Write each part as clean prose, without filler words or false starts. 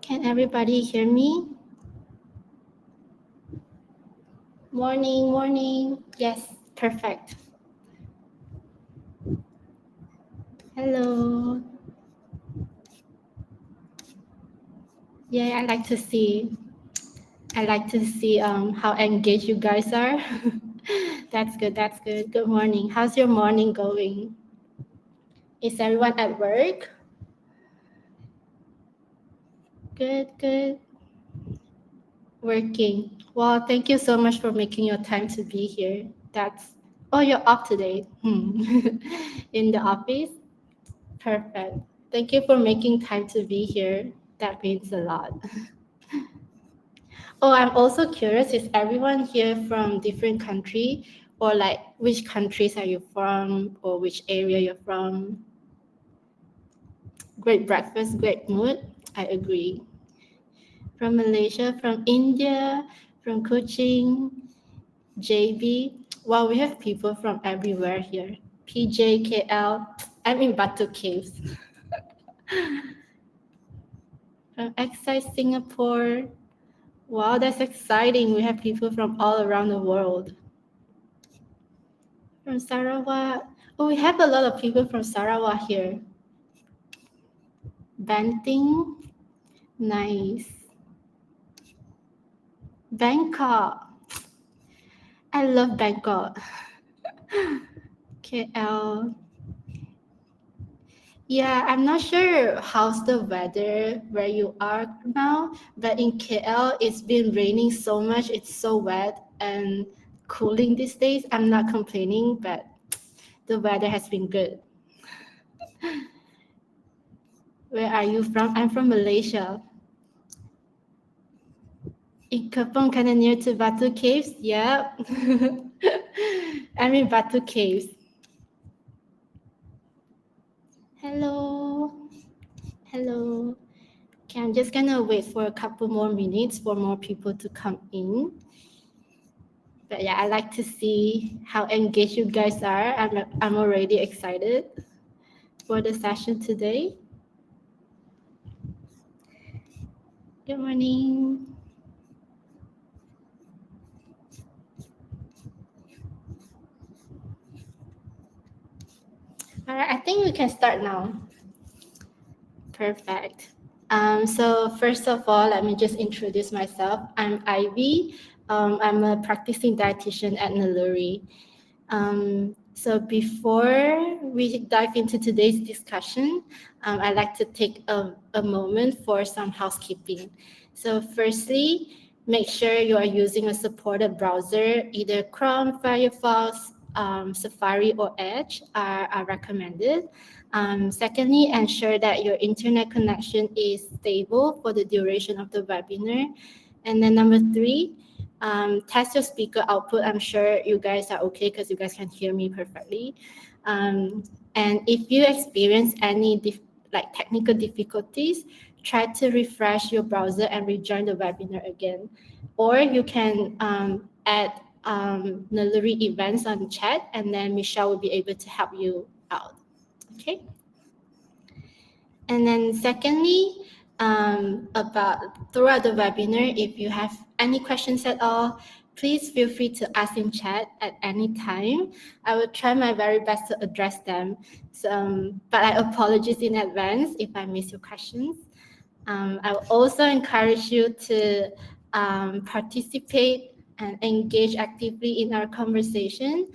Can everybody hear me? Morning, morning. Yes, perfect. Hello. Yeah, I like to see how engaged you guys are. That's good, that's good. Good morning. How's your morning going? Is everyone at work? Good, good. Working. Well, thank you so much for making your time to be here. Oh, you're off today. In the office? Perfect. Thank you for making time to be here. That means a lot. Oh, I'm also curious, is everyone here from different country, or like which countries are you from, or which area you're from? Great breakfast, great mood. I agree. From Malaysia, from India, from Kuching, JB. Wow, we have people from everywhere here. PJ, KL. I'm in Batu Caves. From Excite, Singapore. Wow, that's exciting. We have people from all around the world. From Sarawak. Oh, we have a lot of people from Sarawak here. Banting. Nice. Bangkok. I love Bangkok. KL. Yeah, I'm not sure how's the weather where you are now, but in KL, it's been raining so much. It's so wet and cooling these days. I'm not complaining, but the weather has been good. Where are you from? I'm from Malaysia. In Kepong, kind of near to Batu Caves. Yeah. I'm in Batu Caves. Hello. Hello. Okay, I'm just gonna wait for a couple more minutes for more people to come in. But yeah, I like to see how engaged you guys are. I'm already excited for the session today. Good morning. All right, I think we can start now. Perfect. So first of all, let me just introduce myself. I'm Ivy. I'm a practicing dietitian at Naluri. So before we dive into today's discussion, I'd like to take a moment for some housekeeping. So firstly, make sure you are using a supported browser, either Chrome, Firefox, Safari, or Edge are recommended. Secondly, ensure that your internet connection is stable for the duration of the webinar. And then number three, test your speaker output. I'm sure you guys are okay because you guys can hear me perfectly. And if you experience any technical difficulties, try to refresh your browser and rejoin the webinar again. Or you can add Naluri events on chat, and then Michelle will be able to help you out. Okay. And then secondly, throughout the webinar, if you have any questions at all, please feel free to ask in chat at any time. I will try my very best to address them. But I apologize in advance if I miss your questions. I will also encourage you to participate and engage actively in our conversation.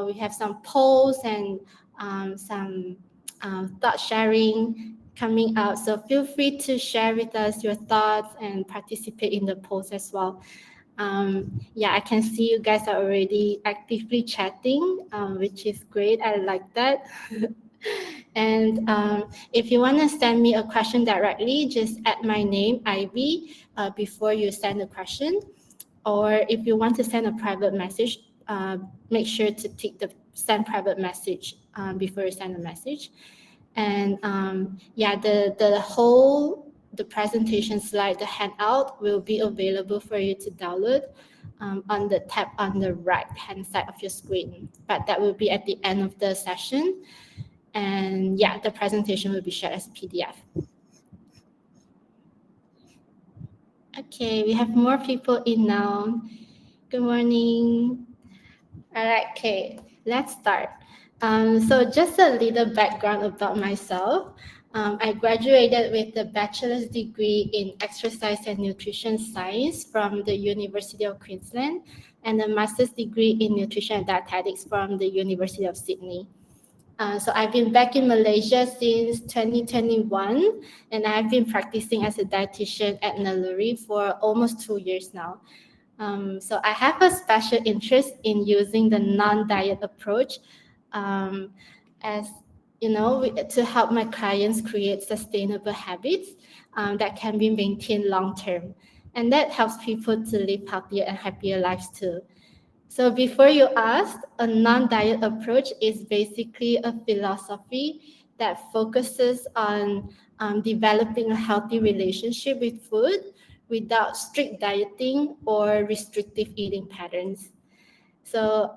We have some polls and some thought sharing coming out. So feel free to share with us your thoughts and participate in the polls as well. I can see you guys are already actively chatting, which is great. I like that. And if you want to send me a question directly, just add my name, Ivy, before you send the question. Or if you want to send a private message, make sure to tick the send private message before you send the message. And the presentation slide, the handout will be available for you to download on the tab on the right-hand side of your screen. But that will be at the end of the session. And the presentation will be shared as a PDF. Okay, we have more people in now. Good morning. All right, okay, let's start. So just a little background about myself. I graduated with a bachelor's degree in exercise and nutrition science from the University of Queensland and a master's degree in nutrition and dietetics from the University of Sydney. So I've been back in Malaysia since 2021, and I've been practicing as a dietitian at Naluri for almost 2 years now. So I have a special interest in using the non-diet approach, um, as to help my clients create sustainable habits that can be maintained long term, and that helps people to live healthier and happier lives too. So before you ask, a non-diet approach is basically a philosophy that focuses on developing a healthy relationship with food without strict dieting or restrictive eating patterns. So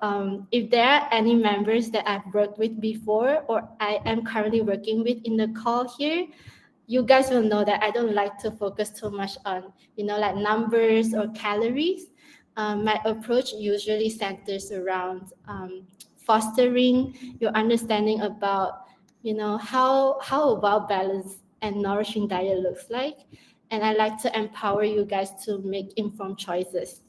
if there are any members that I've worked with before or I am currently working with in the call here, you guys will know that I don't like to focus too much on, like numbers or calories. My approach usually centers around fostering your understanding about, how a well-balanced and nourishing diet looks like. And I like to empower you guys to make informed choices.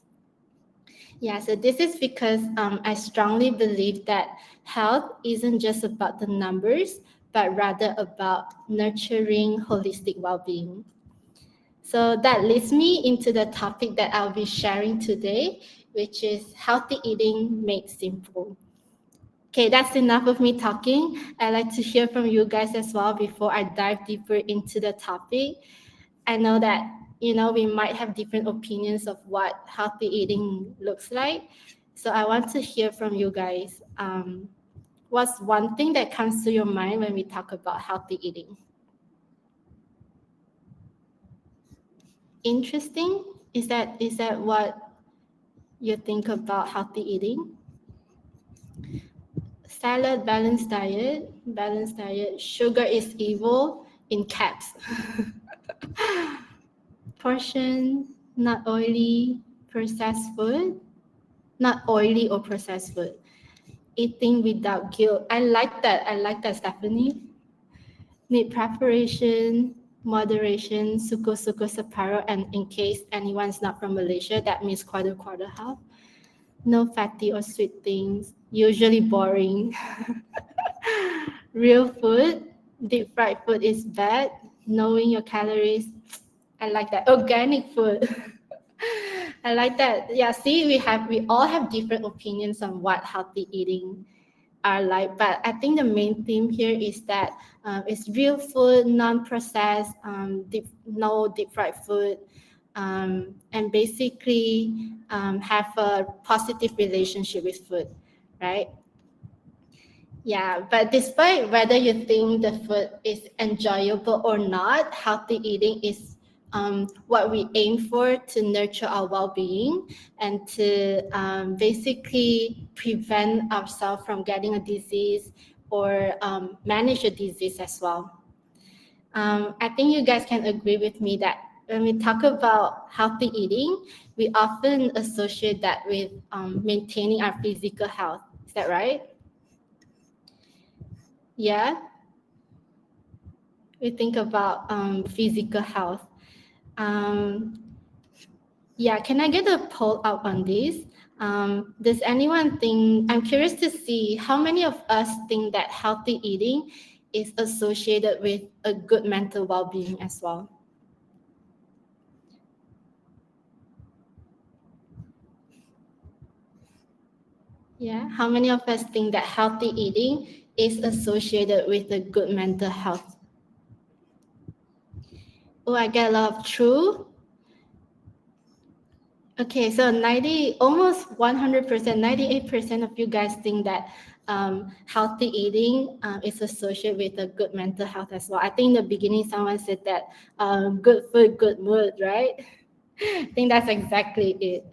Yeah, so this is because I strongly believe that health isn't just about the numbers, but rather about nurturing holistic well being. So that leads me into the topic that I'll be sharing today, which is healthy eating made simple. Okay, that's enough of me talking. I'd like to hear from you guys as well before I dive deeper into the topic. I know that we might have different opinions of what healthy eating looks like. So I want to hear from you guys. What's one thing that comes to your mind when we talk about healthy eating? Interesting. Is that what you think about healthy eating? Salad, balanced diet. Sugar is evil in caps. Portion, not oily, processed food, not oily or processed food. Eating without guilt. I like that. I like that, Stephanie. Need preparation, moderation, suko separo, and in case anyone's not from Malaysia, that means quarter half. No fatty or sweet things. Usually boring. Real food. Deep fried food is bad. Knowing your calories. I like that. Organic food. I like that. Yeah, see, we all have different opinions on what healthy eating are like, but I think the main theme here is that it's real food, non-processed, no deep fried food, and basically have a positive relationship with food, right? Yeah, but despite whether you think the food is enjoyable or not, healthy eating is what we aim for to nurture our well-being and to basically prevent ourselves from getting a disease or manage a disease as well. I think you guys can agree with me that when we talk about healthy eating, we often associate that with maintaining our physical health. Is that right? Yeah, we think about physical health. Um, yeah, can I get a poll out on this? Does anyone think, I'm curious to see how many of us think that healthy eating is associated with a good mental well-being as well? Yeah, how many of us think that healthy eating is associated with a good mental health? Oh, I get a lot of true. Okay, so almost 100%, 98% of you guys think that healthy eating is associated with a good mental health as well. I think in the beginning someone said that good food, good mood, right? I think that's exactly it.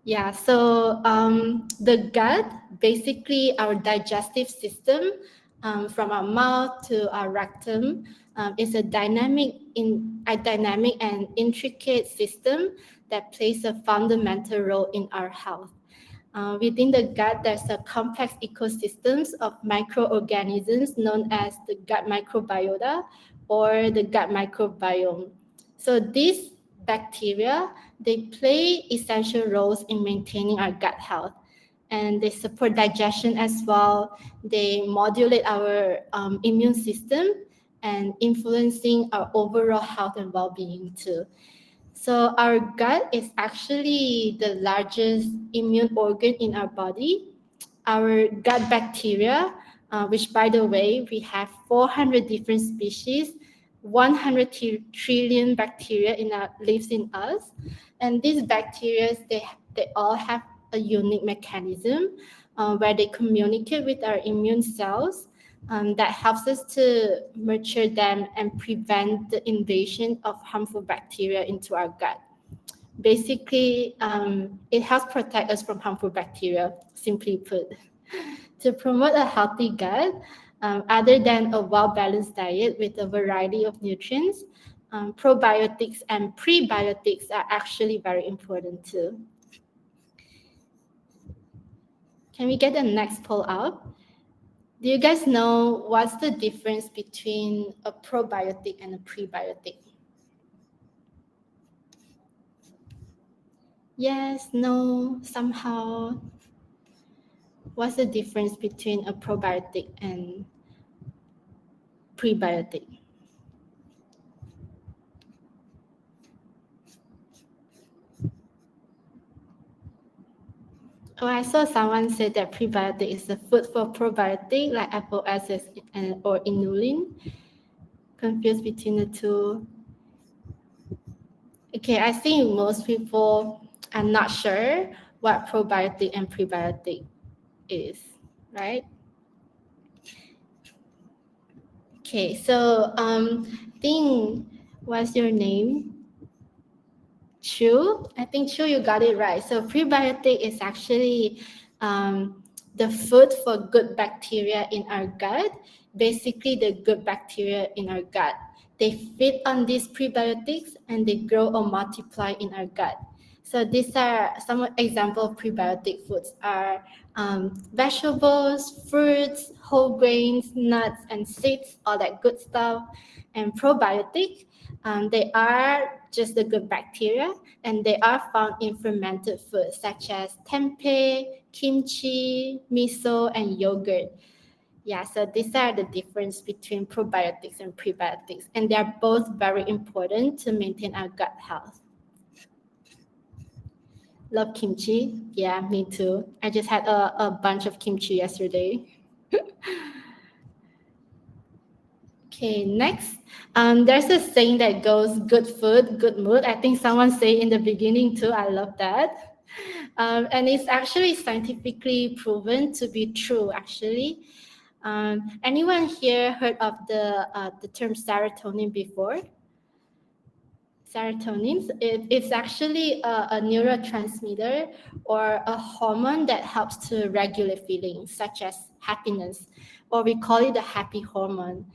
Yeah, so the gut, basically our digestive system, from our mouth to our rectum. It's a dynamic and intricate system that plays a fundamental role in our health. Within the gut, there's a complex ecosystems of microorganisms known as the gut microbiota or the gut microbiome. So these bacteria, they play essential roles in maintaining our gut health, and they support digestion as well. They modulate our immune system and influencing our overall health and well-being too. So our gut is actually the largest immune organ in our body. Our gut bacteria, which by the way, we have 400 different species, 100 trillion bacteria lives in us. And these bacteria, they all have a unique mechanism where they communicate with our immune cells that helps us to nurture them and prevent the invasion of harmful bacteria into our gut. Basically, it helps protect us from harmful bacteria, simply put. To promote a healthy gut, other than a well-balanced diet with a variety of nutrients, probiotics and prebiotics are actually very important too. Can we get the next poll up? Do you guys know what's the difference between a probiotic and a prebiotic? Yes, no, somehow. What's the difference between a probiotic and prebiotic? Oh, I saw someone say that prebiotic is the food for probiotic, like apple acids or inulin. Confused between the two. Okay, I think most people are not sure what probiotic and prebiotic is, right? Okay, so what's your name? Chu, I think Chu, you got it right. So prebiotic is actually the food for good bacteria in our gut. Basically, the good bacteria in our gut. They feed on these prebiotics and they grow or multiply in our gut. So these are some example of prebiotic foods are vegetables, fruits, whole grains, nuts, and seeds, all that good stuff. And probiotic, they are just the good bacteria, and they are found in fermented foods such as tempeh, kimchi, miso, and yogurt. Yeah, so these are the difference between probiotics and prebiotics, and they are both very important to maintain our gut health. Love kimchi. Yeah, me too. I just had a bunch of kimchi yesterday. Okay, next. There's a saying that goes, good food, good mood. I think someone say in the beginning too. I love that. And it's actually scientifically proven to be true, actually. Anyone here heard of the term serotonin before? Serotonin, it's actually a neurotransmitter or a hormone that helps to regulate feelings such as happiness, or we call it the happy hormone.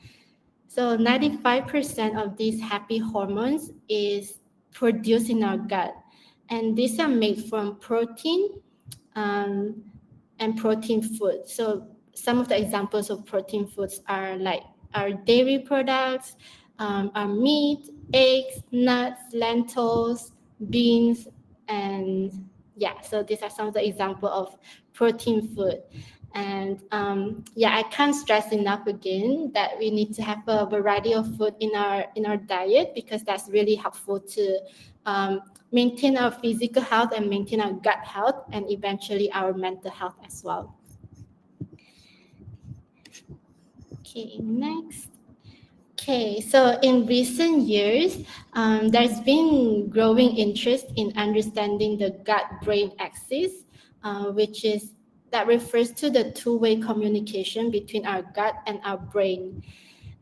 So 95% of these happy hormones is produced in our gut. And these are made from protein and protein food. So some of the examples of protein foods are like our dairy products, our meat, eggs, nuts, lentils, beans, and yeah, so these are some of the examples of protein food. And yeah, I can't stress enough again that we need to have a variety of food in our diet, because that's really helpful to maintain our physical health and maintain our gut health and eventually our mental health as well. Okay, next. Okay, so in recent years, there's been growing interest in understanding the gut-brain axis, which is that refers to the two-way communication between our gut and our brain.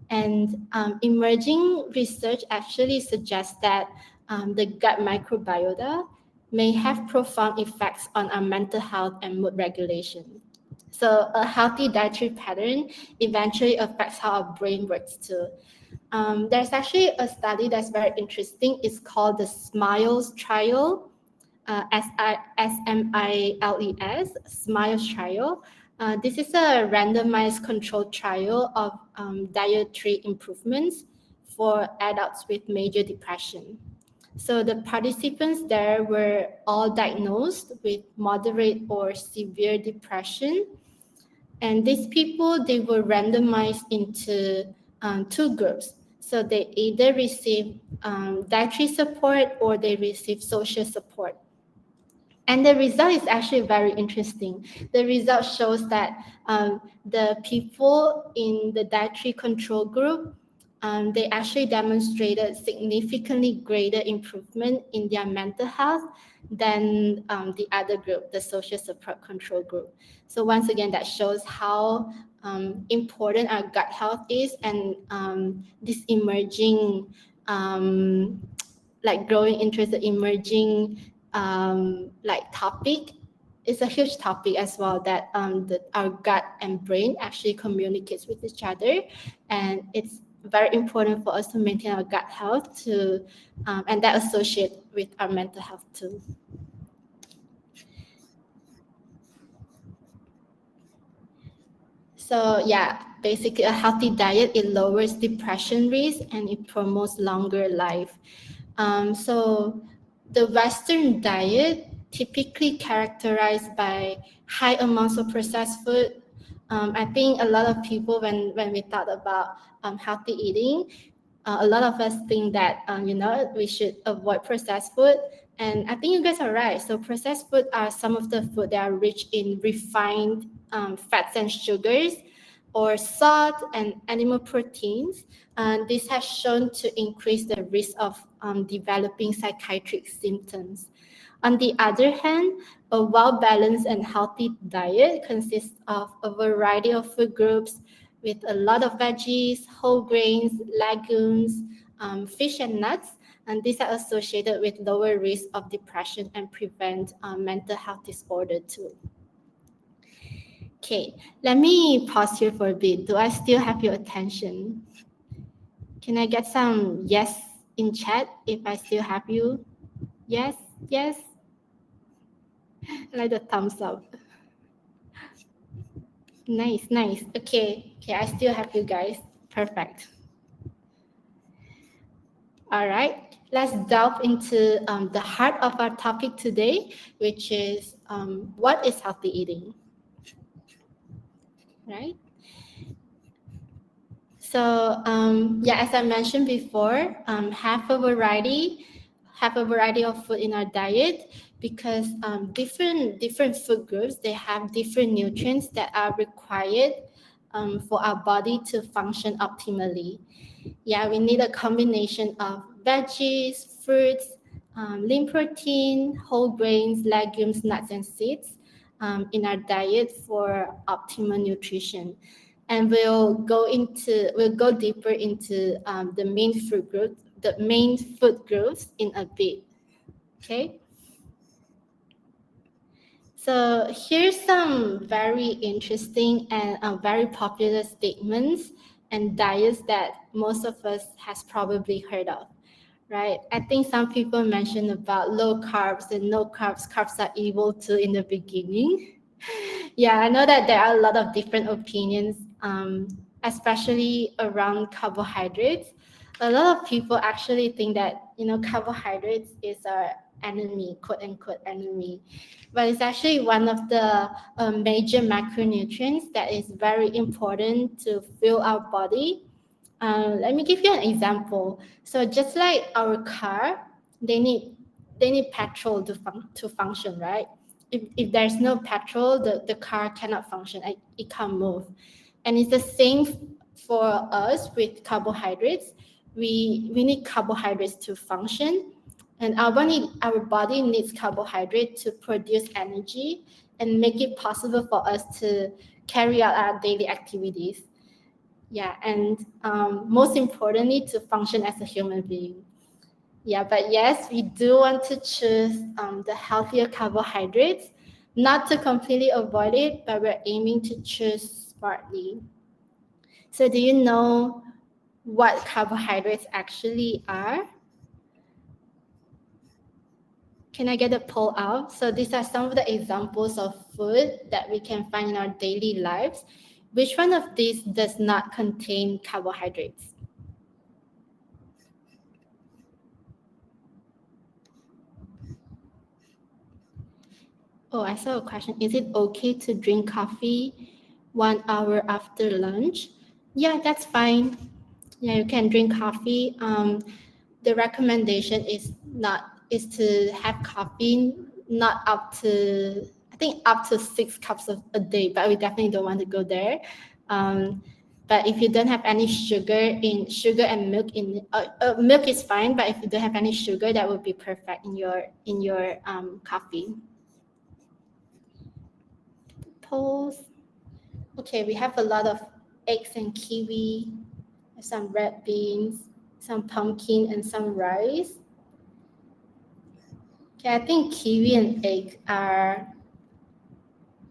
And emerging research actually suggests that the gut microbiota may have profound effects on our mental health and mood regulation. So a healthy dietary pattern eventually affects how our brain works too. There's actually a study that's very interesting. It's called the SMILES trial, SMILES, SMILES trial. This is a randomized controlled trial of dietary improvements for adults with major depression. So the participants there were all diagnosed with moderate or severe depression. And these people, they were randomized into two groups. So they either receive dietary support or they receive social support. And the result is actually very interesting. The result shows that the people in the dietary control group, they actually demonstrated significantly greater improvement in their mental health than the other group, the social support control group. So once again, that shows how important our gut health is, and this emerging, like growing interest, the emerging like topic is a huge topic as well, that our gut and brain actually communicates with each other, and it's very important for us to maintain our gut health to and that associate with our mental health too. So yeah, basically a healthy diet, it lowers depression risk and it promotes longer life. So the Western diet typically characterized by high amounts of processed food. I think a lot of people, when we thought about healthy eating, a lot of us think that we should avoid processed food, and I think you guys are right. So processed food are some of the food that are rich in refined fats and sugars, or salt and animal proteins. And this has shown to increase the risk of developing psychiatric symptoms. On the other hand, a well-balanced and healthy diet consists of a variety of food groups with a lot of veggies, whole grains, legumes, fish and nuts, and these are associated with lower risk of depression and prevent mental health disorder too. Okay, let me pause here for a bit. Do I still have your attention? Can I get some yes in chat if I still have you? Yes, yes. I like the thumbs up. Nice, nice. Okay, I still have you guys. Perfect. All right, let's delve into the heart of our topic today, which is what is healthy eating, right? So yeah, as I mentioned before, have a variety of food in our diet, because different food groups, they have different nutrients that are required for our body to function optimally. Yeah, we need a combination of veggies, fruits, lean protein, whole grains, legumes, nuts, and seeds in our diet for optimal nutrition. And we'll go deeper into the main food groups in a bit. Okay. So here's some very interesting and very popular statements and diets that most of us has probably heard of, right? I think some people mentioned about low carbs and no carbs. Carbs are evil too in the beginning. Yeah, I know that there are a lot of different opinions, especially around carbohydrates. A lot of people actually think that carbohydrates is our enemy, quote unquote enemy, but it's actually one of the major macronutrients that is very important to fuel our body. Let me give you an example. So just like our car, they need petrol to function, right? If there's no petrol, the car cannot function. It can't move. And it's the same for us with carbohydrates. We need carbohydrates to function, and our body needs carbohydrate to produce energy and make it possible for us to carry out our daily activities. Yeah, and most importantly, to function as a human being. Yeah, but yes, we do want to choose the healthier carbohydrates, Not to completely avoid it, but we're aiming to choose smartly. So do you know what carbohydrates actually are? Can I get a poll out? So these are some of the examples of food that we can find in our daily lives. Which one of these does not contain carbohydrates? Oh, I saw a question. Is it okay to drink coffee 1 hour after lunch? Yeah, that's fine. Yeah, you can drink coffee. The recommendation is to have coffee not up to, I think, up to 6 cups a day, but we definitely don't want to go there. But if you don't have any sugar and milk milk is fine. But if you don't have any sugar, that would be perfect in your coffee. Polls. Okay, we have a lot of eggs and kiwi, some red beans, some pumpkin, and some rice. Okay, I think kiwi and egg are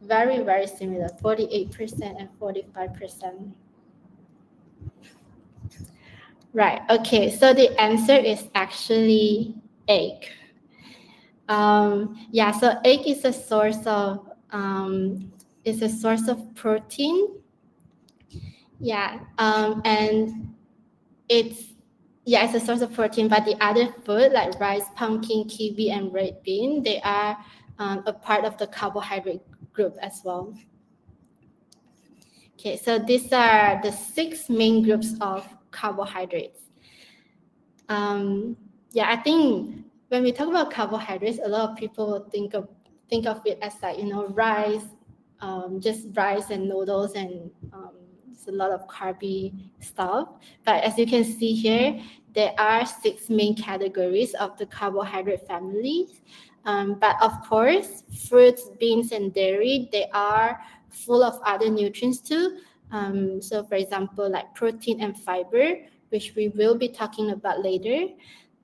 very, very similar, 48% and 45%. Right, okay, so the answer is actually egg. Yeah, so egg is a source of protein. Yeah, and it's a source of protein, but the other food like rice, pumpkin, kiwi, and red bean, they are a part of the carbohydrate group as well. Okay, so these are the 6 main groups of carbohydrates. I think when we talk about carbohydrates, a lot of people will think of it as like, rice, just rice and noodles, and it's a lot of carby stuff. But as you can see here, there are 6 main categories of the carbohydrate families. But of course, fruits, beans, and dairy, they are full of other nutrients too. So for example, like protein and fiber, which we will be talking about later.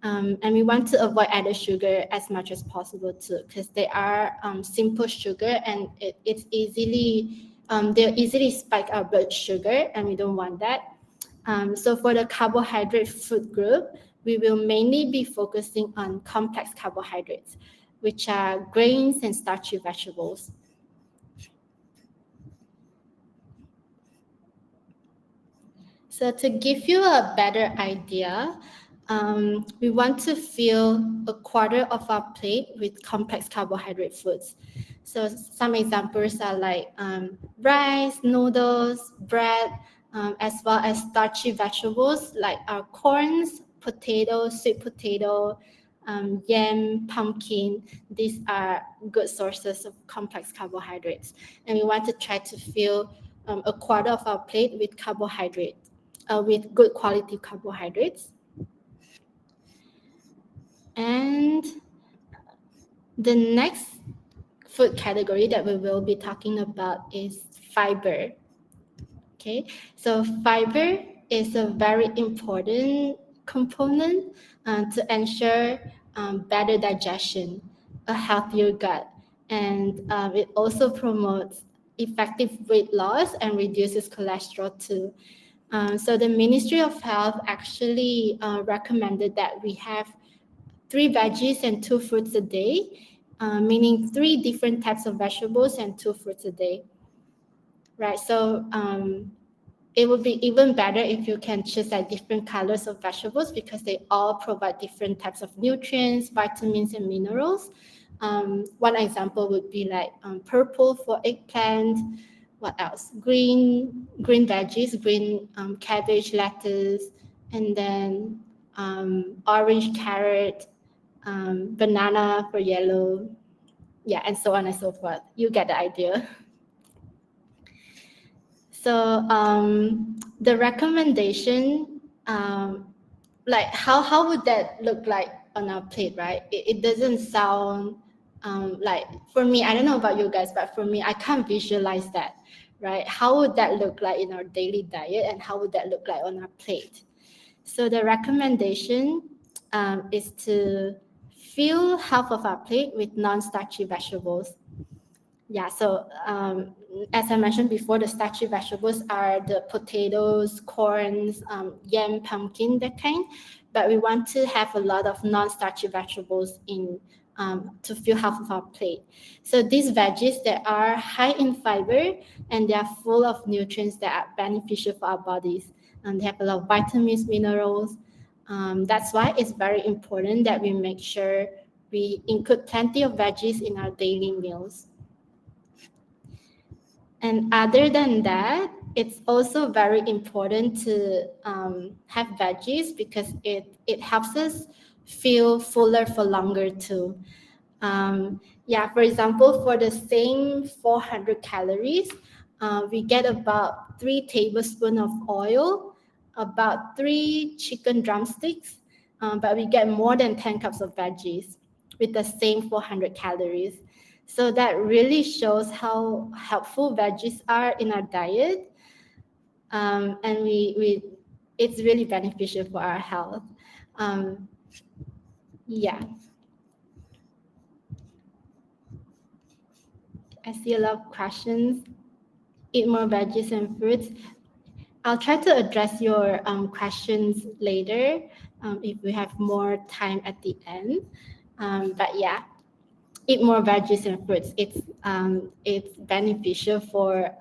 And we want to avoid added sugar as much as possible too, because they are simple sugar, and it's easily they'll easily spike our blood sugar, and we don't want that. So for the carbohydrate food group, we will mainly be focusing on complex carbohydrates, which are grains and starchy vegetables. So to give you a better idea, we want to fill a quarter of our plate with complex carbohydrate foods. So some examples are like rice, noodles, bread, as well as starchy vegetables like our corns, potatoes, sweet potato, yam, pumpkin. These are good sources of complex carbohydrates. And we want to try to fill a quarter of our plate with carbohydrates. With good quality carbohydrates. And the next food category that we will be talking about is fiber. Okay, so fiber is a very important component to ensure better digestion, a healthier gut, and it also promotes effective weight loss and reduces cholesterol too. So the Ministry of Health actually recommended that we have 3 veggies and 2 fruits a day, meaning 3 different types of vegetables and 2 fruits a day. Right. So it would be even better if you can choose like different colors of vegetables, because they all provide different types of nutrients, vitamins, and minerals. One example would be like purple for eggplant. What else? Green veggies, green cabbage, lettuce, and then orange carrot, banana for yellow. Yeah, and so on and so forth. You get the idea. So the recommendation, like how would that look like on our plate, right? It doesn't sound like, for me, I don't know about you guys, but for me, I can't visualize that, right? How would that look like in our daily diet, and how would that look like on our plate? So the recommendation is to fill half of our plate with non-starchy vegetables. Yeah, so as I mentioned before, the starchy vegetables are the potatoes, corns, yam, pumpkin, that kind. But we want to have a lot of non-starchy vegetables in to fill half of our plate. So these veggies that are high in fiber and they are full of nutrients that are beneficial for our bodies. And they have a lot of vitamins, minerals. That's why it's very important that we make sure we include plenty of veggies in our daily meals. And other than that, it's also very important to have veggies because it helps us feel fuller for longer too. Yeah, for example, for the same 400 calories, we get about 3 tablespoons of oil, about 3 chicken drumsticks, but we get more than 10 cups of veggies with the same 400 calories. So that really shows how helpful veggies are in our diet, and we it's really beneficial for our health. Um, yeah, I see a lot of questions. Eat more veggies and fruits. I'll try to address your questions later if we have more time at the end. But yeah, eat more veggies and fruits. It's beneficial for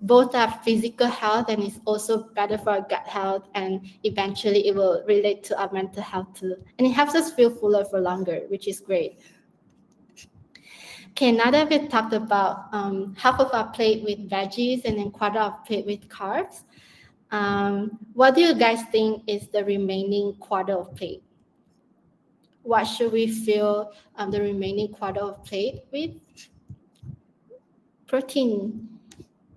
both our physical health and it's also better for our gut health, and eventually it will relate to our mental health too. And it helps us feel fuller for longer, which is great. Okay, now that we've talked about half of our plate with veggies and then quarter of plate with carbs, what do you guys think is the remaining quarter of plate? What should we fill the remaining quarter of plate with? Protein.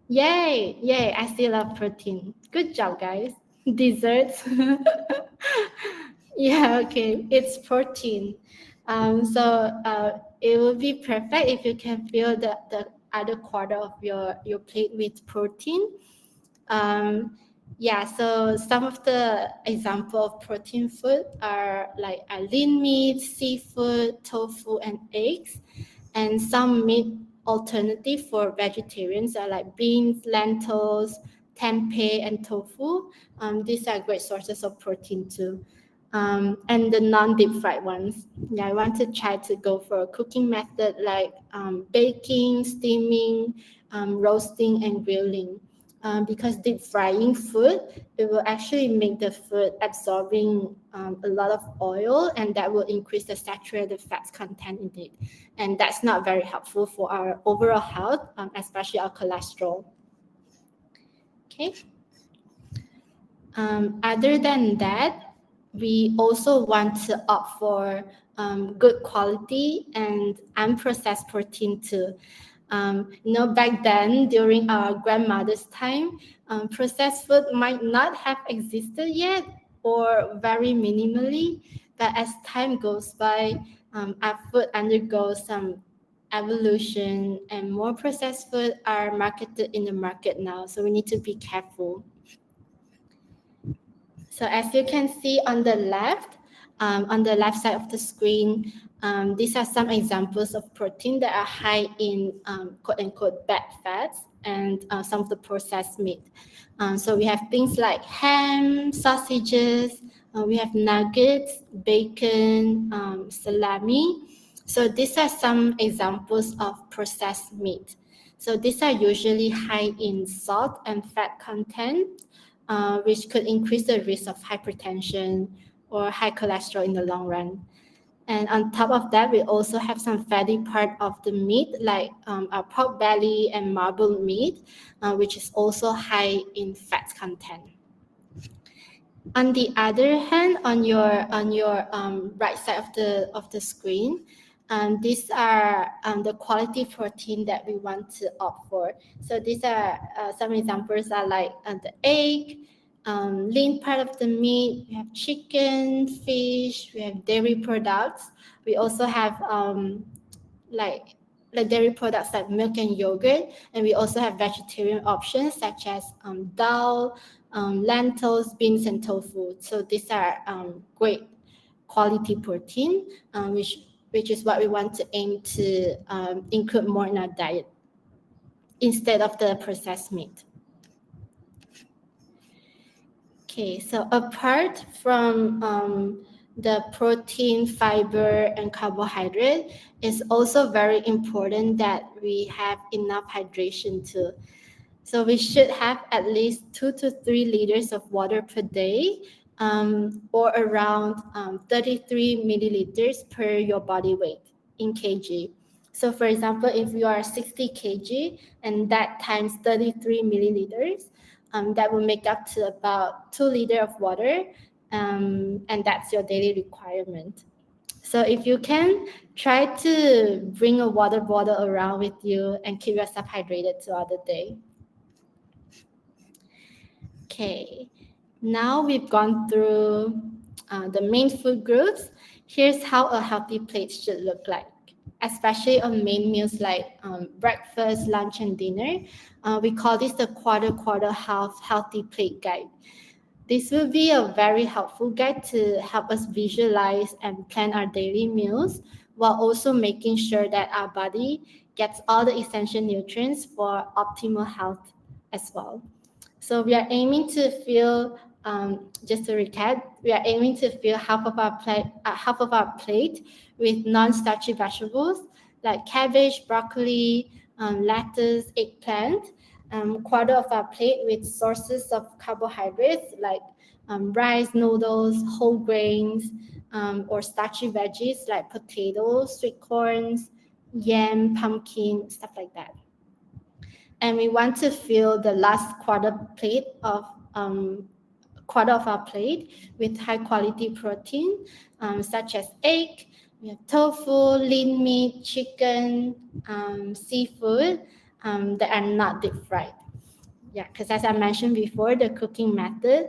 Yay, yay, I still love protein. Good job, guys. Desserts. Yeah, okay, it's protein. It would be perfect if you can fill the other quarter of your plate with protein. Um, yeah, so some of the example of protein food are like lean meat, seafood, tofu, and eggs. And some meat alternative for vegetarians are like beans, lentils, tempeh, and tofu. These are great sources of protein too. And the non-deep fried ones. Yeah, I want to try to go for a cooking method like baking, steaming, roasting, and grilling. Because deep frying food, it will actually make the food absorbing a lot of oil, and that will increase the saturated fats content in it. And that's not very helpful for our overall health, especially our cholesterol. Okay. Other than that, we also want to opt for good quality and unprocessed protein too. Back then, during our grandmother's time, processed food might not have existed yet or very minimally, but as time goes by, our food undergoes some evolution and more processed food are marketed in the market now. So we need to be careful. So as you can see on the left side of the screen, these are some examples of protein that are high in quote-unquote bad fats and some of the processed meat. So we have things like ham, sausages, we have nuggets, bacon, salami. So these are some examples of processed meat. So these are usually high in salt and fat content, which could increase the risk of hypertension or high cholesterol in the long run. And on top of that, we also have some fatty part of the meat, like our pork belly and marble meat, which is also high in fat content. On the other hand, on your right side of the screen, these are the quality protein that we want to opt for. So these are some examples are like the egg, lean part of the meat. We have chicken, fish. We have dairy products. We also have like dairy products like milk and yogurt, and we also have vegetarian options such as dal, lentils, beans, and tofu. So these are great quality protein, which which is what we want to aim to include more in our diet instead of the processed meat. Okay, so apart from the protein, fiber, and carbohydrate, it's also very important that we have enough hydration too. So we should have at least 2 to 3 liters of water per day, or around 33 milliliters per your body weight in kg. So for example, if you are 60 kg and that times 33 milliliters, that will make up to about 2 liters of water, and that's your daily requirement. So if you can, try to bring a water bottle around with you and keep yourself hydrated throughout the day. Okay, now we've gone through the main food groups. Here's how a healthy plate should look like, especially on main meals like breakfast, lunch, and dinner. We call this the quarter, half healthy plate guide. This will be a very helpful guide to help us visualize and plan our daily meals while also making sure that our body gets all the essential nutrients for optimal health as well. So we are aiming to fill, just to recap, we are aiming to fill half of our plate with non-starchy vegetables like cabbage, broccoli, lettuce, eggplant. Quarter of our plate with sources of carbohydrates like rice, noodles, whole grains, or starchy veggies like potatoes, sweet corns, yam, pumpkin, stuff like that. And we want to fill the last quarter of our plate with high quality protein, such as egg, we have tofu, lean meat, chicken, seafood that are not deep fried. Yeah, because as I mentioned before, the cooking method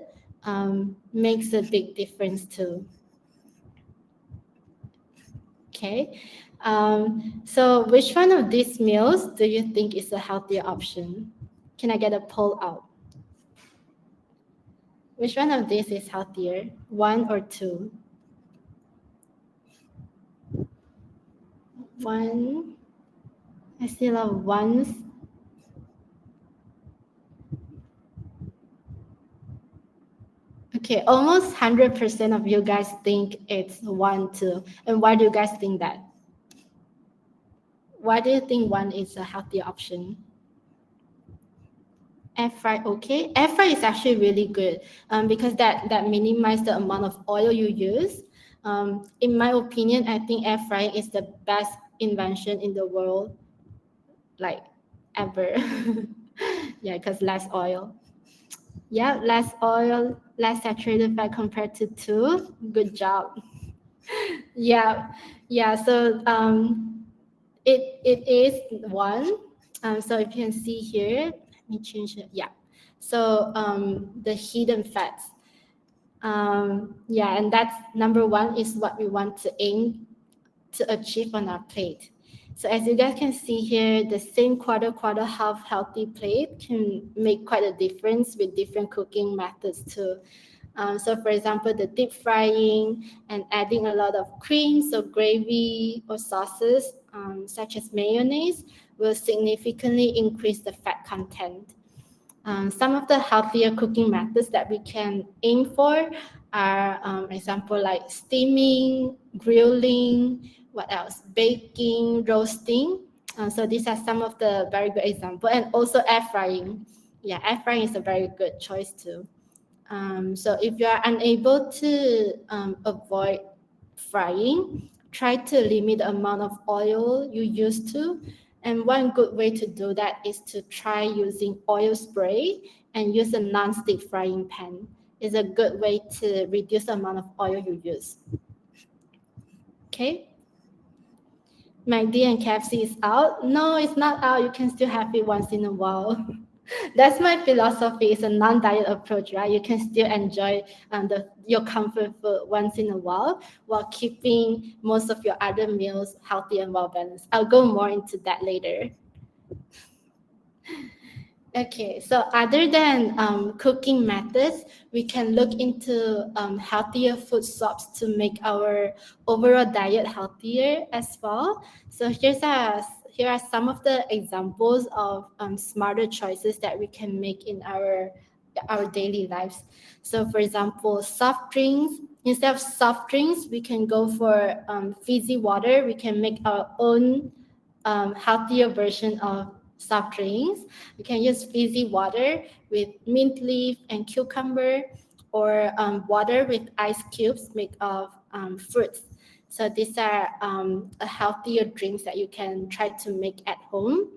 makes a big difference too. Okay, so which one of these meals do you think is a healthier option? Can I get a poll out? Which one of these is healthier, 1 or 2? 1. I see a lot of ones. Okay, almost 100% of you guys think it's 1, 2. And why do you guys think that? Why do you think 1 is a healthier option? Air fry, okay. Air fry is actually really good because that minimizes the amount of oil you use. In my opinion, I think air frying is the best invention in the world, like ever. Yeah, because less oil. Yeah, less oil, less saturated fat compared to 2. Good job. Yeah, yeah. So it is 1. So if you can see here, let me change it. Yeah. So the hidden fats. Yeah, and that's number 1 is what we want to aim to achieve on our plate. So as you guys can see here, the same quarter, half healthy plate can make quite a difference with different cooking methods too. So for example, the deep frying and adding a lot of creams or gravy or sauces, such as mayonnaise, will significantly increase the fat content. Some of the healthier cooking methods that we can aim for are, example, like steaming, grilling, what else? Baking, roasting. So these are some of the very good examples. And also air frying. Yeah, air frying is a very good choice too. So if you are unable to avoid frying, try to limit the amount of oil you use to. And one good way to do that is to try using oil spray and use a non-stick frying pan. It's a good way to reduce the amount of oil you use. Okay. McD and KFC is out. No, it's not out. You can still have it once in a while. That's my philosophy. It's a non-diet approach, right? You can still enjoy your comfort food once in a while keeping most of your other meals healthy and well balanced. I'll go more into that later. Okay, so other than cooking methods, we can look into healthier food swaps to make our overall diet healthier as well. So here are some of the examples of smarter choices that we can make in our daily lives. So, for example, soft drinks. Instead of soft drinks, we can go for fizzy water. We can make our own healthier version of soft drinks. You can use fizzy water with mint leaf and cucumber, or water with ice cubes made of fruits. So these are a healthier drinks that you can try to make at home.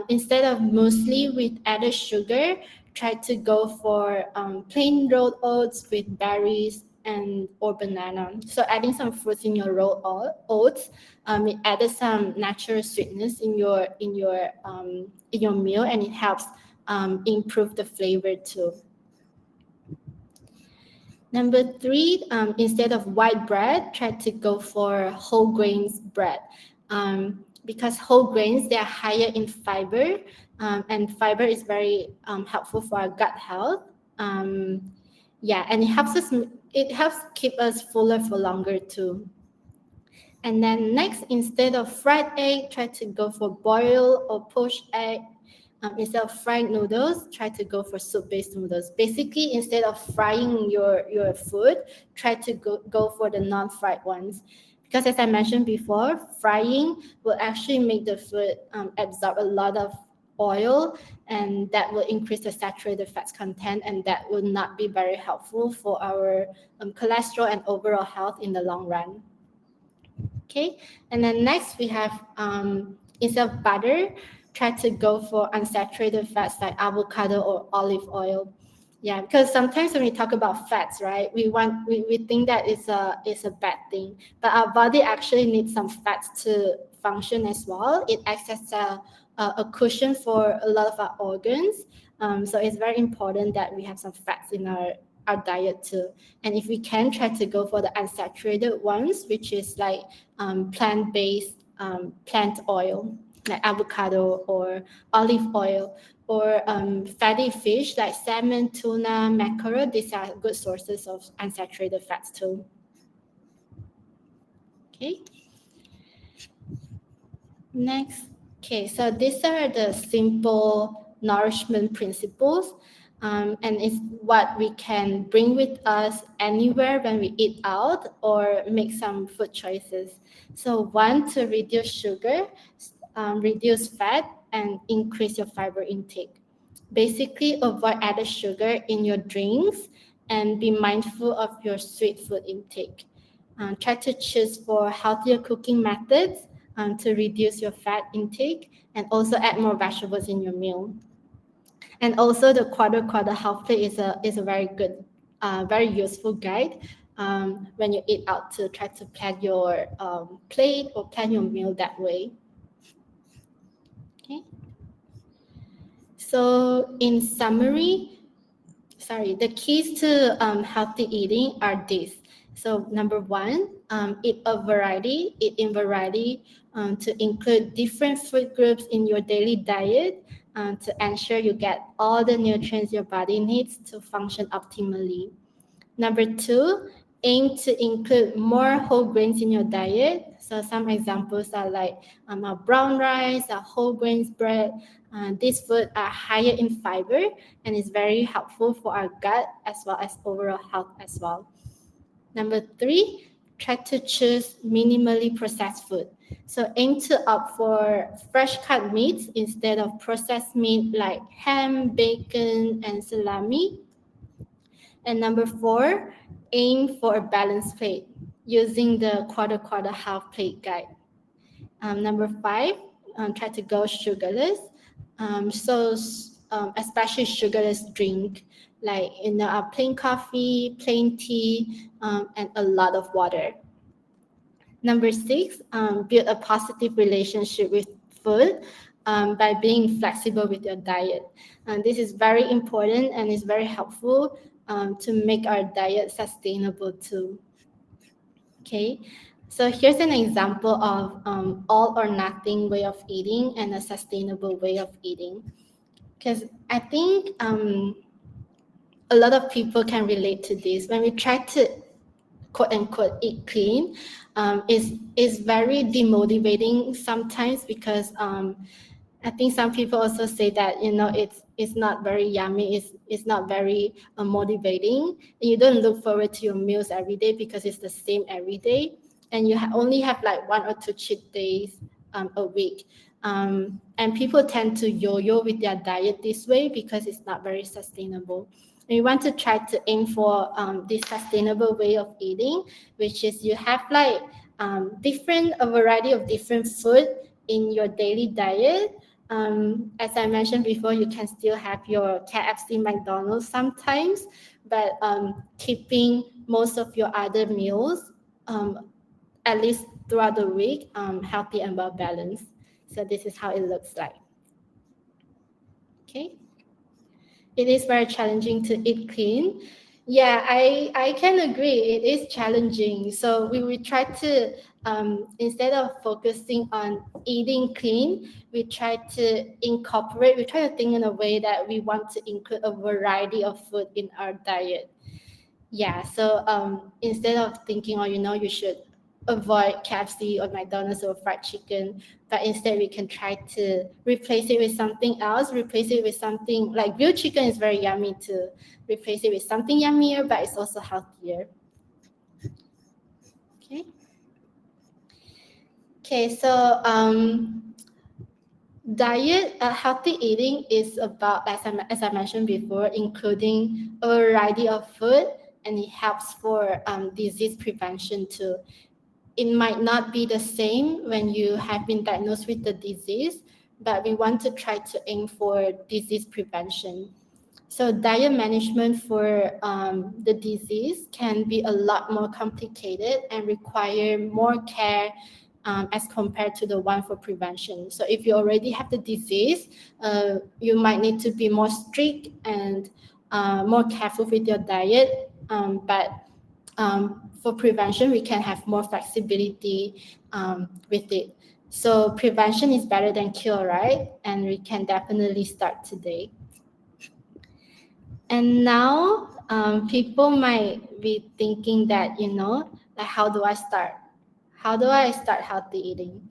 Instead of muesli with added sugar, try to go for plain rolled oats with berries and or banana. So adding some fruits in your oats, it added some natural sweetness in your meal, and it helps improve the flavor too. Number three, instead of white bread, try to go for whole grains bread. Because whole grains, they are higher in fiber, and fiber is very helpful for our gut health. Yeah, and it helps keep us fuller for longer too. And then next, instead of fried egg, try to go for boiled or poached egg. Instead of fried noodles, try to go for soup-based noodles. Basically, instead of frying your food, try to go for the non-fried ones. Because as I mentioned before, frying will actually make the food absorb a lot of oil, and that will increase the saturated fats content, and that will not be very helpful for our cholesterol and overall health in the long run. Okay, and then next we have instead of butter, try to go for unsaturated fats like avocado or olive oil. Yeah, because sometimes when we talk about fats, right, we think that it's a bad thing, but our body actually needs some fats to function as well. It acts as a cushion for a lot of our organs. So it's very important that we have some fats in our diet too. And if we can, try to go for the unsaturated ones, which is like plant-based plant oil, like avocado or olive oil, or fatty fish like salmon, tuna, mackerel. These are good sources of unsaturated fats too. Okay. Next, okay, so these are the simple nourishment principles, and it's what we can bring with us anywhere when we eat out or make some food choices. So, one, to reduce sugar, reduce fat, and increase your fiber intake. Basically, avoid added sugar in your drinks and be mindful of your sweet food intake. Try to choose for healthier cooking methods to reduce your fat intake, and also add more vegetables in your meal. And also the quarter half plate is a very good, very useful guide when you eat out, to try to plan your plate or plan your meal that way. Okay. So in summary, the keys to healthy eating are these. So number one, eat in variety, to include different food groups in your daily diet, to ensure you get all the nutrients your body needs to function optimally. Number two, aim to include more whole grains in your diet. So some examples are like a brown rice, a whole grains bread. These foods are higher in fiber and is very helpful for our gut as well as overall health as well. Number three, try to choose minimally processed food. So aim to opt for fresh cut meats instead of processed meat like ham, bacon, and salami. And number four, aim for a balanced plate using the half plate guide. Number five, try to go sugarless. Especially sugarless drink like plain coffee, plain tea, and a lot of water. Number six, build a positive relationship with food by being flexible with your diet. And this is very important and is very helpful to make our diet sustainable too. Okay, so here's an example of all or nothing way of eating and a sustainable way of eating. because I think a lot of people can relate to this. When we try to quote unquote eat clean, is very demotivating sometimes because I think some people also say that it's not very yummy, it's not very motivating, and you don't look forward to your meals every day because it's the same every day, and you only have like 1 or 2 cheat days a week. And people tend to yo-yo with their diet this way because it's not very sustainable. And we want to try to aim for this sustainable way of eating, which is you have like a variety of different food in your daily diet. As I mentioned before, you can still have your KFC, McDonald's sometimes, but keeping most of your other meals, at least throughout the week, healthy and well balanced. So this is how it looks like. Okay. It is very challenging to eat clean. Yeah, I can agree. It is challenging. So we try to, instead of focusing on eating clean, we try to think in a way that we want to include a variety of food in our diet. Yeah, so instead of thinking, you should avoid KFC or McDonald's or fried chicken, but instead we can try to replace it with something else, replace it with something like grilled chicken is very yummy to replace it with something yummier, but it's also healthier. Okay. Okay, so healthy eating is about, as I mentioned before, including a variety of food, and it helps for disease prevention too. It might not be the same when you have been diagnosed with the disease, but we want to try to aim for disease prevention. So diet management for the disease can be a lot more complicated and require more care as compared to the one for prevention. So if you already have the disease, you might need to be more strict and more careful with your diet. But for prevention, we can have more flexibility with it. So prevention is better than cure, right? And we can definitely start today. And now people might be thinking that, like, how do I start? How do I start healthy eating?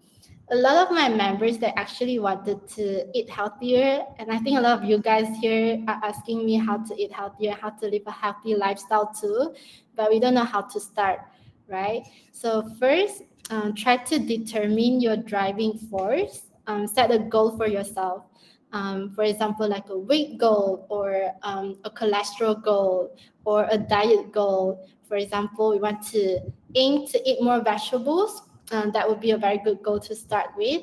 A lot of my members, they actually wanted to eat healthier. And I think a lot of you guys here are asking me how to eat healthier, how to live a healthy lifestyle too, but we don't know how to start, right? So first, try to determine your driving force. Set a goal for yourself. For example, like a weight goal or a cholesterol goal or a diet goal. For example, we want to aim to eat more vegetables. That would be a very good goal to start with.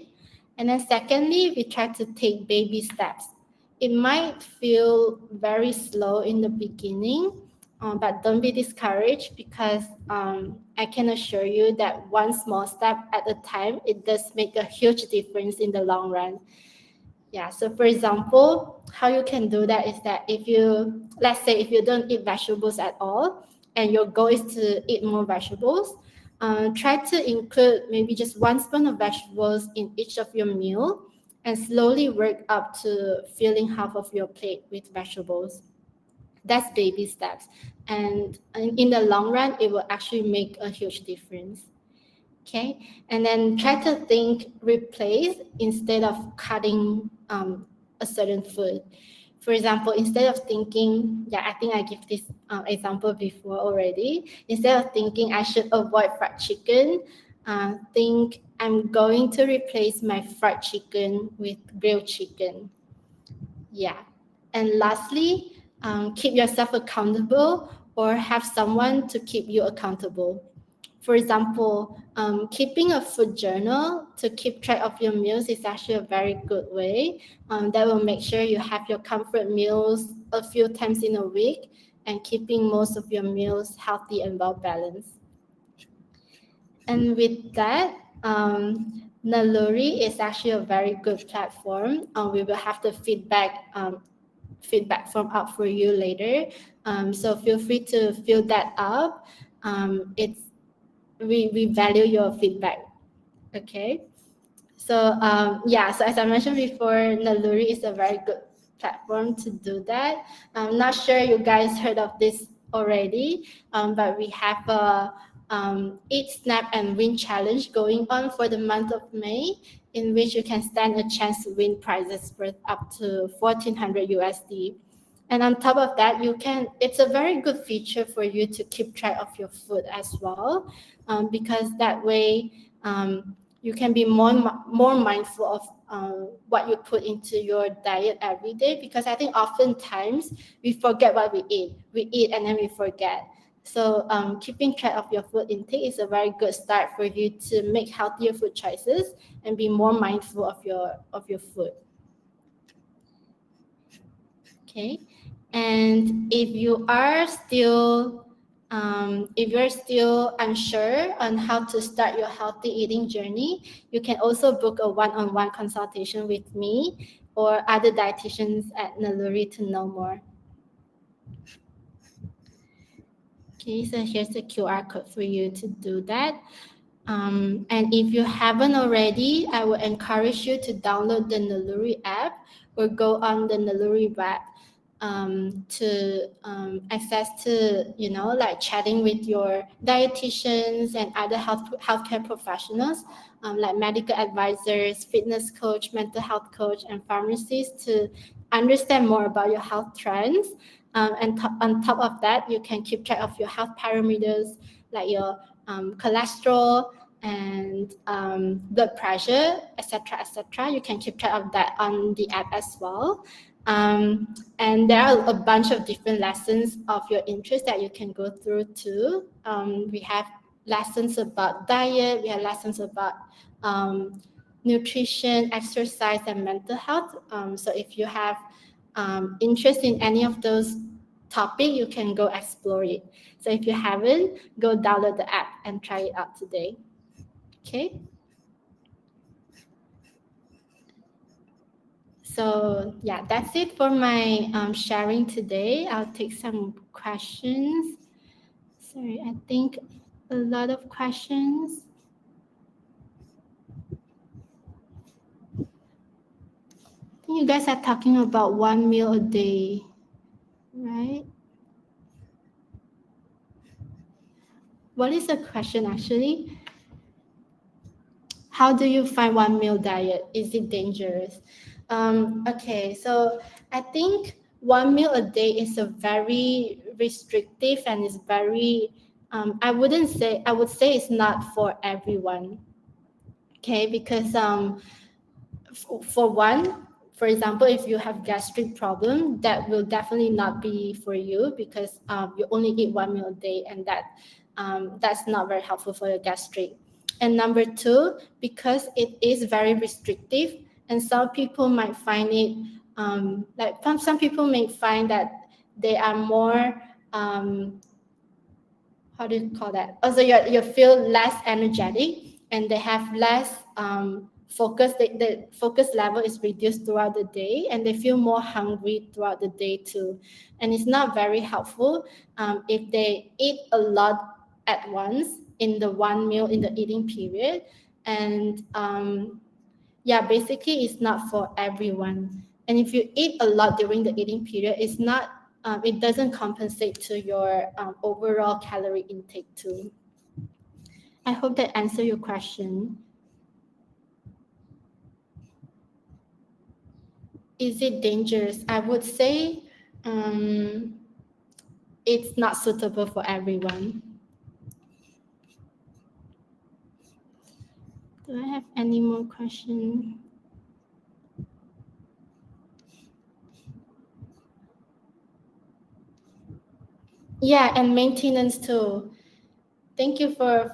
And then secondly, we try to take baby steps. It might feel very slow in the beginning, but don't be discouraged because I can assure you that one small step at a time, it does make a huge difference in the long run. Yeah, so for example, how you can do that is that let's say if you don't eat vegetables at all, and your goal is to eat more vegetables, try to include maybe just 1 spoon of vegetables in each of your meal and slowly work up to filling half of your plate with vegetables. That's baby steps. And in the long run, it will actually make a huge difference. Okay, and then try to think replace instead of cutting a certain food. For example, instead of thinking, yeah, I think I give this example before already. Instead of thinking I should avoid fried chicken, think I'm going to replace my fried chicken with grilled chicken. Yeah. And lastly, keep yourself accountable or have someone to keep you accountable. For example, keeping a food journal to keep track of your meals is actually a very good way. That will make sure you have your comfort meals a few times in a week and keeping most of your meals healthy and well balanced. And with that, Naluri is actually a very good platform. We will have the feedback form up for you later. So feel free to fill that up. We value your feedback. Okay. So so as I mentioned before, Naluri is a very good platform to do that. I'm not sure you guys heard of this already, but we have a Eat, Snap, and Win challenge going on for the month of May, in which you can stand a chance to win prizes worth up to 1,400 USD. And on top of that, it's a very good feature for you to keep track of your food as well, because that way you can be more mindful of what you put into your diet every day. Because I think oftentimes we forget what we eat. We eat and then we forget. So keeping track of your food intake is a very good start for you to make healthier food choices and be more mindful of your food. Okay, and if you're still unsure on how to start your healthy eating journey, you can also book a one-on-one consultation with me or other dietitians at Naluri to know more. Okay, so here's the QR code for you to do that. And if you haven't already, I would encourage you to download the Naluri app or go on the Naluri web to access to, like chatting with your dietitians and other healthcare professionals, like medical advisors, fitness coach, mental health coach, and pharmacists to understand more about your health trends. And on top of that, you can keep track of your health parameters like your cholesterol and blood pressure, etc., etc. You can keep track of that on the app as well. And there are a bunch of different lessons of your interest that you can go through too. We have lessons about diet, we have lessons about nutrition, exercise, and mental health. So if you have interest in any of those topics, you can go explore it. So if you haven't, go download the app and try it out today. Okay. So yeah, that's it for my sharing today. I'll take some questions. Sorry, I think a lot of questions. I think you guys are talking about one meal a day, right? What is the question actually? How do you find one meal diet? Is it dangerous? Okay, so I think one meal a day is a very restrictive and is very, I would say it's not for everyone. Okay, because for one, for example, if you have gastric problem, that will definitely not be for you because you only eat one meal a day, and that's not very helpful for your gastric. And number two, because it is very restrictive, and some people might find it like some people may find that they are more how do you call that? Also, you feel less energetic and they have less focus. The focus level is reduced throughout the day and they feel more hungry throughout the day too. And it's not very helpful if they eat a lot at once in the one meal in the eating period. And yeah, basically it's not for everyone. And if you eat a lot during the eating period, it doesn't compensate to your overall calorie intake too. I hope that answered your question. Is it dangerous? I would say it's not suitable for everyone. Do I have any more questions? Yeah, and maintenance too. Thank you for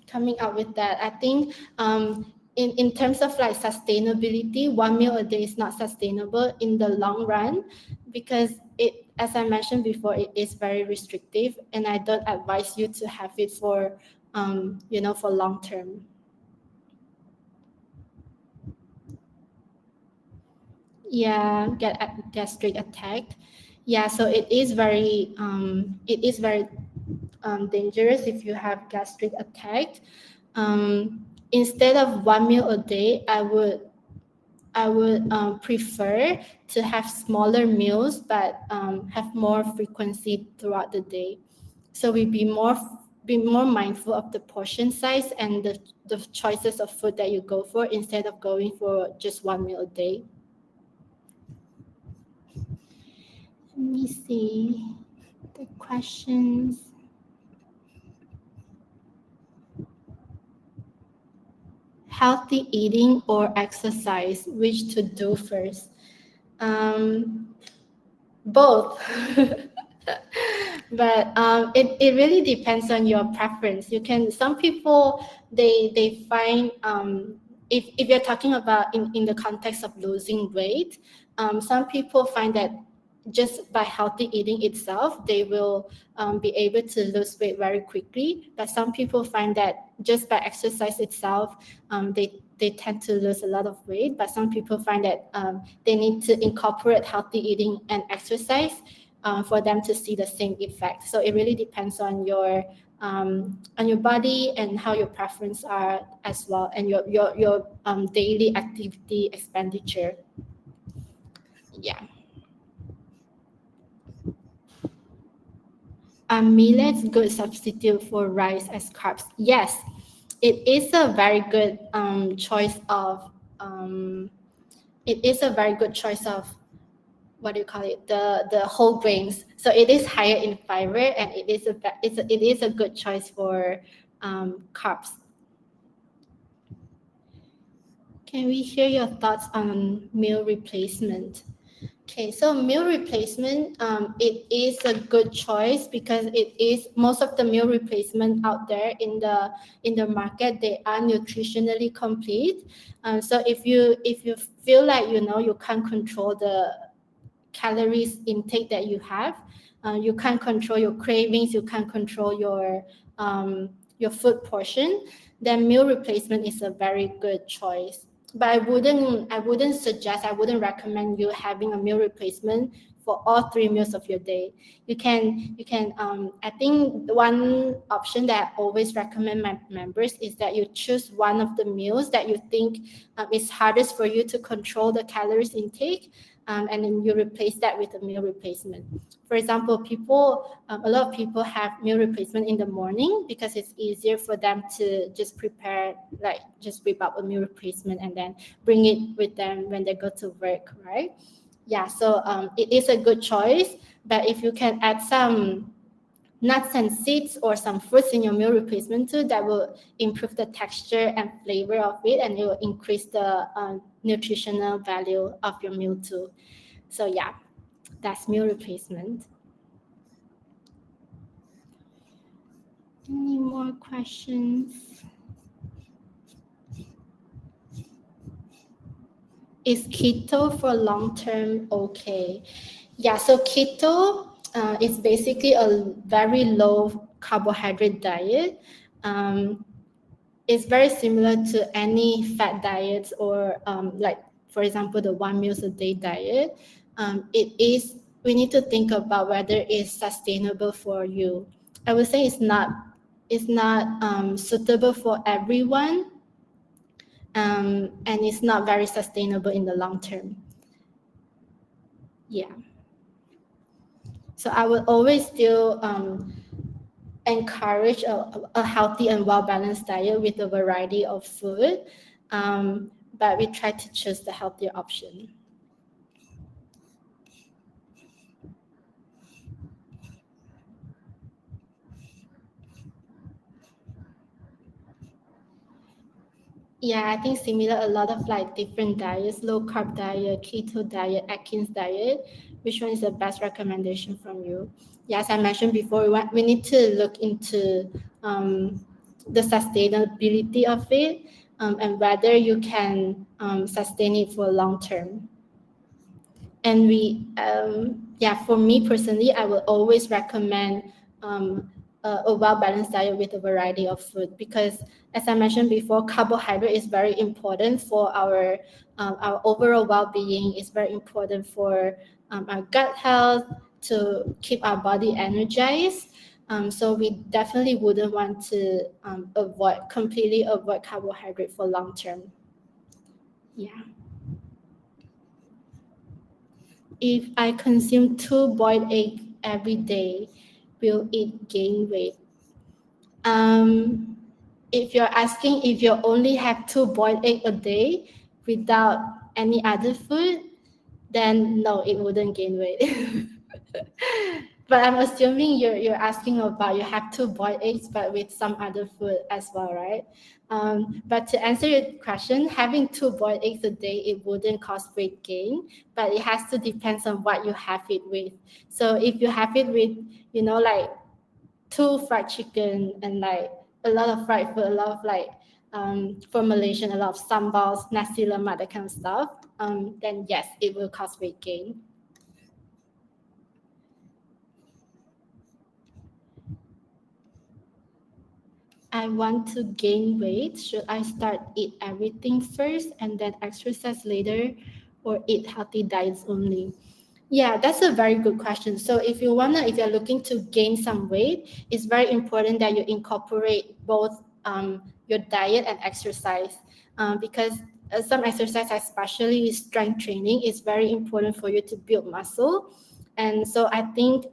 coming up with that. I think in terms of like sustainability, one meal a day is not sustainable in the long run because it, as I mentioned before, it is very restrictive, and I don't advise you to have it for for long term. Yeah, get a gastric attack. Yeah, so it is very dangerous if you have gastric attack. Instead of one meal a day, I would I would prefer to have smaller meals, but have more frequency throughout the day. So we be more mindful of the portion size and the choices of food that you go for instead of going for just one meal a day. Let me see the questions. Healthy eating or exercise, which to do first? Both. But it really depends on your preference. You can, some people, they find, if you're talking about in the context of losing weight, some people find that just by healthy eating itself, they will be able to lose weight very quickly. But some people find that just by exercise itself, they tend to lose a lot of weight. But some people find that they need to incorporate healthy eating and exercise for them to see the same effect. So it really depends on your body and how your preference are as well, and your daily activity expenditure. Yeah. Are millets good substitute for rice as carbs? Yes, it is a very good choice of it is a very good choice of, what do you call it, the whole grains. So it is higher in fiber, and it is a good choice for carbs. Can we hear your thoughts on meal replacement? Okay, so meal replacement, it is a good choice because it is, most of the meal replacement out there in the market, they are nutritionally complete. So if you feel like you can't control the calories intake that you have, you can't control your cravings, you can't control your food portion, then meal replacement is a very good choice. But I wouldn't recommend you having a meal replacement for all 3 meals of your day. I think one option that I always recommend my members is that you choose one of the meals that you think is hardest for you to control the calories intake, and then you replace that with a meal replacement. For example, a lot of people have meal replacement in the morning because it's easier for them to just prepare, like just whip up a meal replacement and then bring it with them when they go to work, right? Yeah, so it is a good choice. But if you can add some nuts and seeds or some fruits in your meal replacement too, that will improve the texture and flavor of it, and it will increase the nutritional value of your meal too. So yeah, that's meal replacement. Any more questions? Is keto for long term okay? Yeah, so keto is basically a very low carbohydrate diet. It's very similar to any fat diets, or like, for example, the 1 meals a day diet. We need to think about whether it's sustainable for you. I would say it's not suitable for everyone, and it's not very sustainable in the long term. Yeah. So I would always still encourage a healthy and well-balanced diet with a variety of food, but we try to choose the healthier option. Yeah, I think similar, a lot of like different diets, low carb diet, keto diet, Atkins diet. Which one is the best recommendation from you? Yeah, as I mentioned before, we need to look into the sustainability of it, and whether you can sustain it for long term. And for me personally, I will always recommend a well-balanced diet with a variety of food, because as I mentioned before, carbohydrate is very important for our overall well-being. It's very important for our gut health, to keep our body energized. So we definitely wouldn't want to completely avoid carbohydrate for long term. Yeah. if I consume 2 boiled eggs every day, will it gain weight? Um, if you're asking if you only have 2 boiled eggs a day without any other food, then no, it wouldn't gain weight. But I'm assuming you're asking about you have 2 boiled eggs, but with some other food as well, right? But to answer your question, having 2 boiled eggs a day, it wouldn't cause weight gain, but it has to depend on what you have it with. So if you have it with, like 2 fried chicken and like a lot of fried food, a lot of like formulation, a lot of sambals, nasi lemak, that kind of stuff, then yes, it will cause weight gain. I want to gain weight. Should I start eat everything first and then exercise later, or eat healthy diets only? Yeah, that's a very good question. So if you're looking to gain some weight, it's very important that you incorporate both your diet and exercise, because some exercise, especially strength training, is very important for you to build muscle. And so I think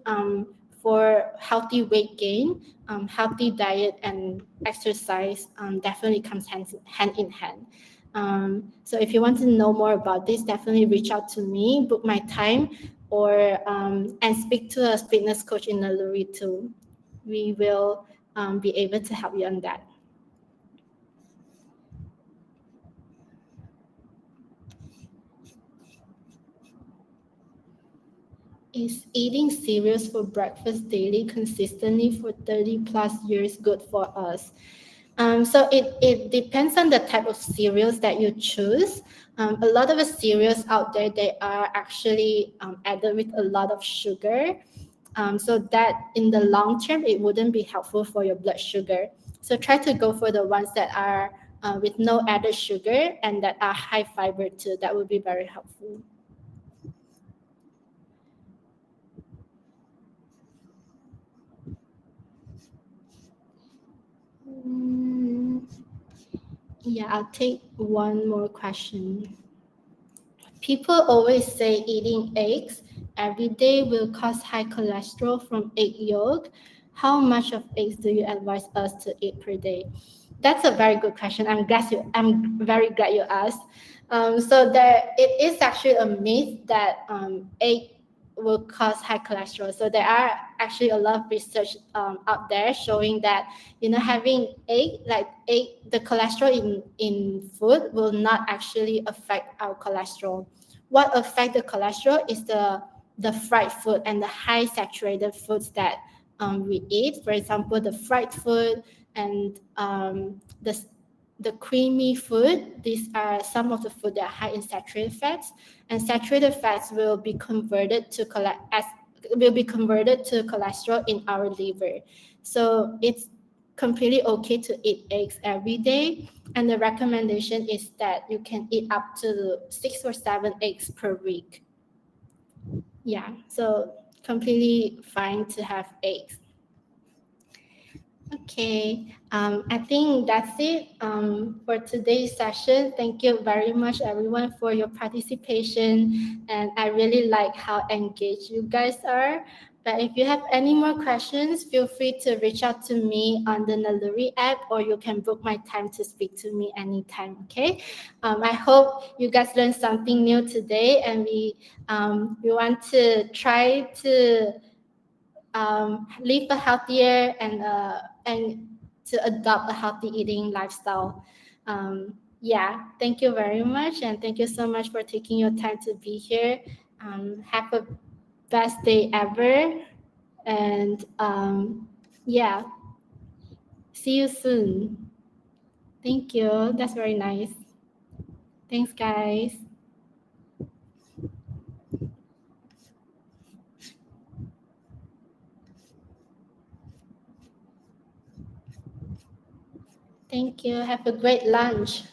for healthy weight gain, healthy diet and exercise definitely comes hand in hand. So if you want to know more about this, definitely reach out to me, book my time, or and speak to a fitness coach in Naluri too. We will be able to help you on that. Is eating cereals for breakfast daily consistently for 30 plus years good for us? So it depends on the type of cereals that you choose. A lot of the cereals out there, they are actually added with a lot of sugar. So that in the long term, it wouldn't be helpful for your blood sugar. So try to go for the ones that are with no added sugar and that are high fiber too. That would be very helpful. Mm, yeah, I'll take one more question. People always say eating eggs every day will cause high cholesterol from egg yolk. How much of eggs do you advise us to eat per day? That's a very good question. I'm very glad you asked. So there, it is actually a myth that egg will cause high cholesterol. So there are actually a lot of research out there showing that having the cholesterol in food will not actually affect our cholesterol. What affect the cholesterol is the fried food and the high saturated foods that we eat. For example, the fried food and the creamy food. These are some of the food that are high in saturated fats, and saturated fats will be converted to cholesterol in our liver. So it's completely okay to eat eggs every day, and the recommendation is that you can eat up to 6 or 7 eggs per week. Yeah, so completely fine to have eggs. Okay, I think that's it for today's session. Thank you very much, everyone, for your participation. And I really like how engaged you guys are. But if you have any more questions, feel free to reach out to me on the Naluri app, or you can book my time to speak to me anytime. Okay. I hope you guys learned something new today, and we want to try to live a healthier and to adopt a healthy eating lifestyle. Yeah, thank you very much, and thank you so much for taking your time to be here. Have a best day ever, and yeah, see you soon. Thank you. That's very nice. Thanks, guys. Thank you. Have a great lunch.